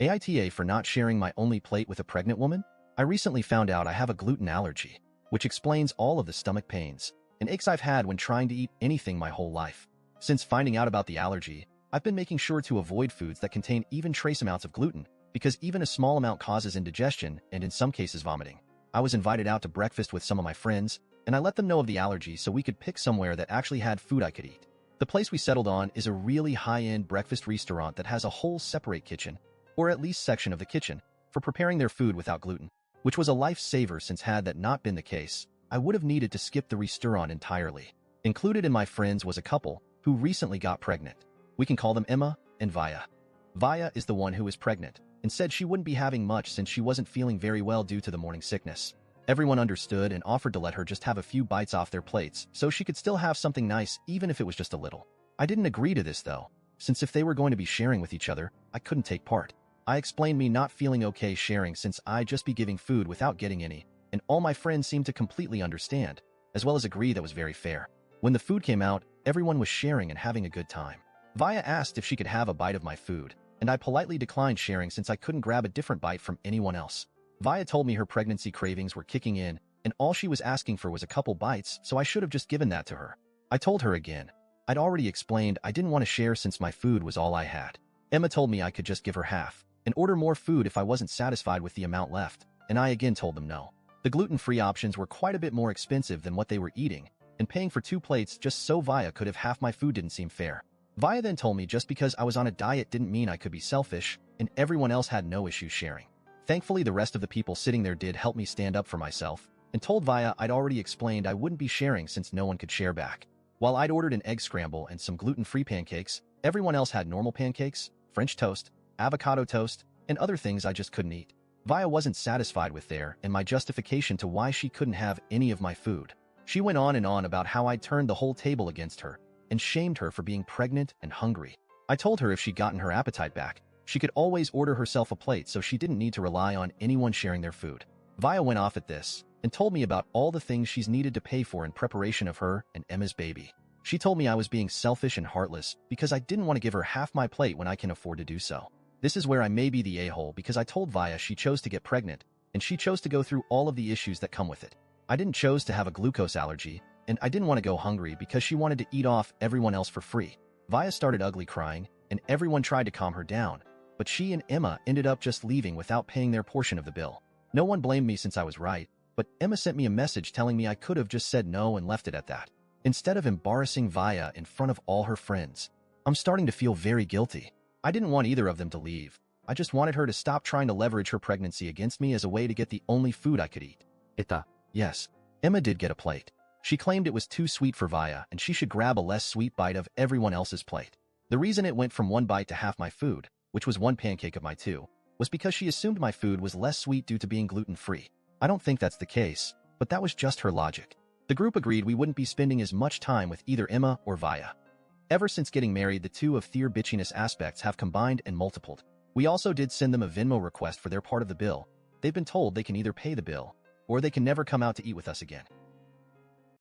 AITA for not sharing my only plate with a pregnant woman? I recently found out I have a gluten allergy, which explains all of the stomach pains and aches I've had when trying to eat anything my whole life. Since finding out about the allergy, I've been making sure to avoid foods that contain even trace amounts of gluten, because even a small amount causes indigestion and in some cases vomiting. I was invited out to breakfast with some of my friends, and I let them know of the allergy so we could pick somewhere that actually had food I could eat. The place we settled on is a really high-end breakfast restaurant that has a whole separate kitchen, or at least section of the kitchen, for preparing their food without gluten, which was a lifesaver since had that not been the case, I would have needed to skip the restaurant entirely. Included in my friends was a couple who recently got pregnant. We can call them Emma and Vaya. Vaya is the one who is pregnant and said she wouldn't be having much since she wasn't feeling very well due to the morning sickness. Everyone understood and offered to let her just have a few bites off their plates so she could still have something nice even if it was just a little. I didn't agree to this though, since if they were going to be sharing with each other, I couldn't take part. I explained me not feeling okay sharing since I'd just be giving food without getting any, and all my friends seemed to completely understand, as well as agree that was very fair. When the food came out, everyone was sharing and having a good time. Vaya asked if she could have a bite of my food, and I politely declined sharing since I couldn't grab a different bite from anyone else. Vaya told me her pregnancy cravings were kicking in, and all she was asking for was a couple bites, so I should have just given that to her. I told her again. I'd already explained I didn't want to share since my food was all I had. Emma told me I could just give her half and order more food if I wasn't satisfied with the amount left, and I again told them no. The gluten-free options were quite a bit more expensive than what they were eating, and paying for 2 plates just so Vaya could have half my food didn't seem fair. Vaya then told me just because I was on a diet didn't mean I could be selfish, and everyone else had no issue sharing. Thankfully, the rest of the people sitting there did help me stand up for myself, and told Vaya I'd already explained I wouldn't be sharing since no one could share back. While I'd ordered an egg scramble and some gluten-free pancakes, everyone else had normal pancakes, French toast, avocado toast, and other things I just couldn't eat. Vaya wasn't satisfied with their and my justification to why she couldn't have any of my food. She went on and on about how I'd turned the whole table against her and shamed her for being pregnant and hungry. I told her if she'd gotten her appetite back, she could always order herself a plate so she didn't need to rely on anyone sharing their food. Vaya went off at this and told me about all the things she's needed to pay for in preparation of her and Emma's baby. She told me I was being selfish and heartless because I didn't want to give her half my plate when I can afford to do so. This is where I may be the a-hole because I told Vaya she chose to get pregnant and she chose to go through all of the issues that come with it. I didn't choose to have a glucose allergy, and I didn't want to go hungry because she wanted to eat off everyone else for free. Vaya started ugly crying, and everyone tried to calm her down, but she and Emma ended up just leaving without paying their portion of the bill. No one blamed me since I was right, but Emma sent me a message telling me I could have just said no and left it at that, instead of embarrassing Vaya in front of all her friends. I'm starting to feel very guilty. I didn't want either of them to leave. I just wanted her to stop trying to leverage her pregnancy against me as a way to get the only food I could eat. AITA. Yes, Emma did get a plate. She claimed it was too sweet for Vaya and she should grab a less sweet bite of everyone else's plate. The reason it went from 1 bite to half my food, which was 1 pancake of my 2, was because she assumed my food was less sweet due to being gluten-free. I don't think that's the case, but that was just her logic. The group agreed we wouldn't be spending as much time with either Emma or Vaya. Ever since getting married, the two of their bitchiness aspects have combined and multiplied. We also did send them a Venmo request for their part of the bill. They've been told they can either pay the bill, or they can never come out to eat with us again.